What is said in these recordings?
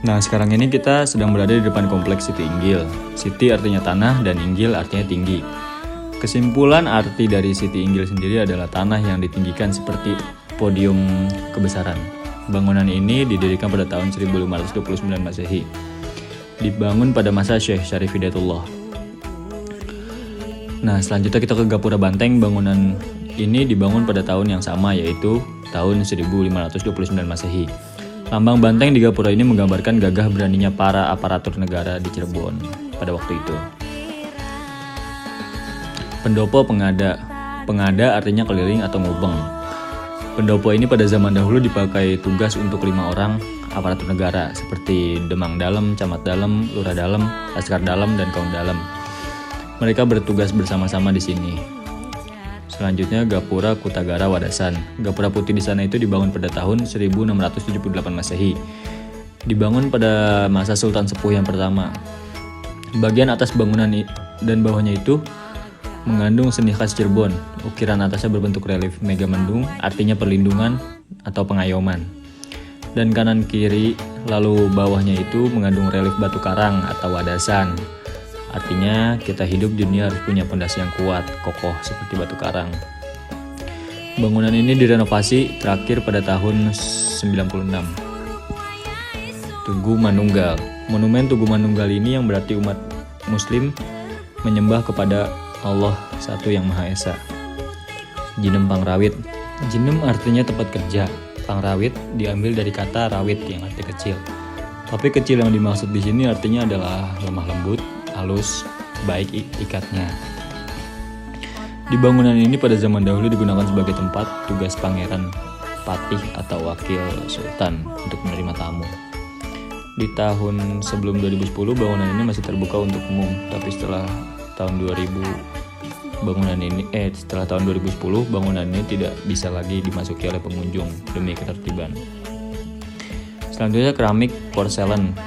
Nah, sekarang ini kita sedang berada di depan kompleks Siti Inggil. Siti artinya tanah dan Inggil artinya tinggi. Kesimpulan arti dari Siti Inggil sendiri adalah tanah yang ditinggikan seperti podium kebesaran. Bangunan ini didirikan pada tahun 1529 Masehi. Dibangun pada masa Syekh Syarif Hidayatullah. Nah, selanjutnya kita ke Gapura Banteng. Bangunan ini dibangun pada tahun yang sama, yaitu tahun 1529 Masehi. Lambang banteng di Gapura ini menggambarkan gagah beraninya para aparatur negara di Cirebon pada waktu itu. Pendopo pengada. Pengada artinya keliling atau ngubeng. Pendopo ini pada zaman dahulu dipakai tugas untuk 5 orang aparatur negara seperti Demang Dalem, Camat Dalem, Lurah Dalem, Laskar Dalem, dan Kaum Dalem. Mereka bertugas bersama-sama di sini. Selanjutnya Gapura Kutagara Wadasan. Gapura putih di sana itu dibangun pada tahun 1678 Masehi. Dibangun pada masa Sultan Sepuh yang pertama. Bagian atas bangunan dan bawahnya itu mengandung seni khas Cirebon. Ukiran atasnya berbentuk relief megamendung, artinya perlindungan atau pengayoman. Dan kanan kiri lalu bawahnya itu mengandung relief batu karang atau wadasan. Artinya kita hidup di dunia harus punya pondasi yang kuat, kokoh seperti batu karang. Bangunan ini direnovasi terakhir pada tahun 96. Tugu Manunggal. Monumen Tugu Manunggal ini yang berarti umat muslim menyembah kepada Allah Satu Yang Maha Esa. Jinem Pangrawit. Jinem artinya tempat kerja. Pangrawit diambil dari kata rawit yang arti kecil. Tapi kecil yang dimaksud di sini artinya adalah lemah lembut, halus, baik ikatnya. Di bangunan ini pada zaman dahulu digunakan sebagai tempat tugas pangeran, patih atau wakil sultan untuk menerima tamu. Di tahun sebelum 2010 bangunan ini masih terbuka untuk umum, tapi setelah tahun 2010 bangunan ini tidak bisa lagi dimasuki oleh pengunjung demi ketertiban. Selanjutnya keramik porselen.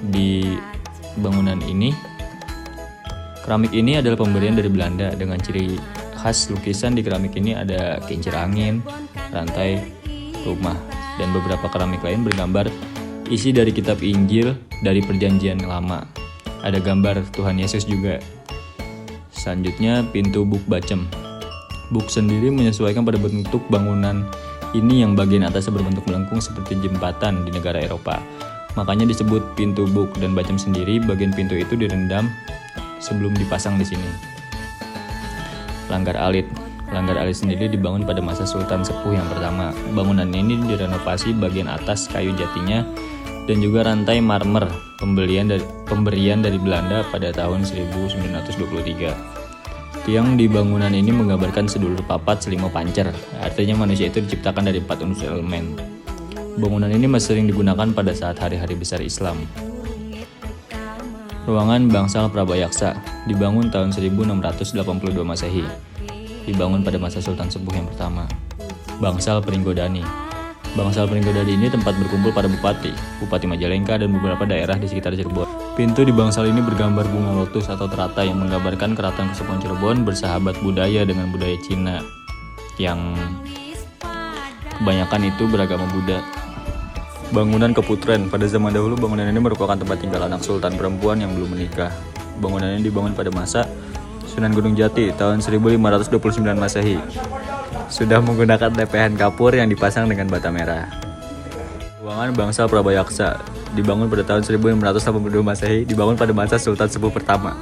Di bangunan ini keramik ini adalah pemberian dari Belanda. Dengan ciri khas lukisan di keramik ini ada kincir angin, rantai rumah, dan beberapa keramik lain bergambar isi dari kitab Injil dari Perjanjian Lama. Ada gambar Tuhan Yesus juga. Selanjutnya pintu Buk Bacem. Buk sendiri menyesuaikan pada bentuk bangunan ini yang bagian atasnya berbentuk melengkung seperti jembatan di negara Eropa. Makanya disebut pintu Buk, dan Bacem sendiri bagian pintu itu direndam sebelum dipasang di sini. Langgar Alit. Langgar Alit sendiri dibangun pada masa Sultan Sepuh yang pertama. Bangunan ini direnovasi bagian atas kayu jatinya dan juga rantai marmer pemberian dari Belanda pada tahun 1923. Tiang di bangunan ini menggambarkan sedulur papat selima pancer. Artinya manusia itu diciptakan dari 4 unsur elemen. Bangunan ini masih sering digunakan pada saat hari-hari besar Islam. Ruangan Bangsal Prabayaksa dibangun tahun 1682 Masehi. Dibangun pada masa Sultan Sepuh yang pertama. Bangsal Pringgodani. Bangsal Pringgodani ini tempat berkumpul para bupati, Bupati Majalengka, dan beberapa daerah di sekitar Cirebon. Pintu di bangsal ini bergambar bunga lotus atau teratai yang menggambarkan Keraton Kasepuhan Cirebon bersahabat budaya dengan budaya Cina yang kebanyakan itu beragama Buddha. Bangunan Keputren. Pada zaman dahulu bangunan ini merupakan tempat tinggal anak sultan perempuan yang belum menikah. Bangunan ini dibangun pada masa Sunan Gunung Jati tahun 1529 Masehi. Sudah menggunakan tepehan kapur yang dipasang dengan bata merah. Ruangan Bangsal Prabayaksa dibangun pada tahun 1582 Masehi, dibangun pada masa Sultan Sepuh pertama.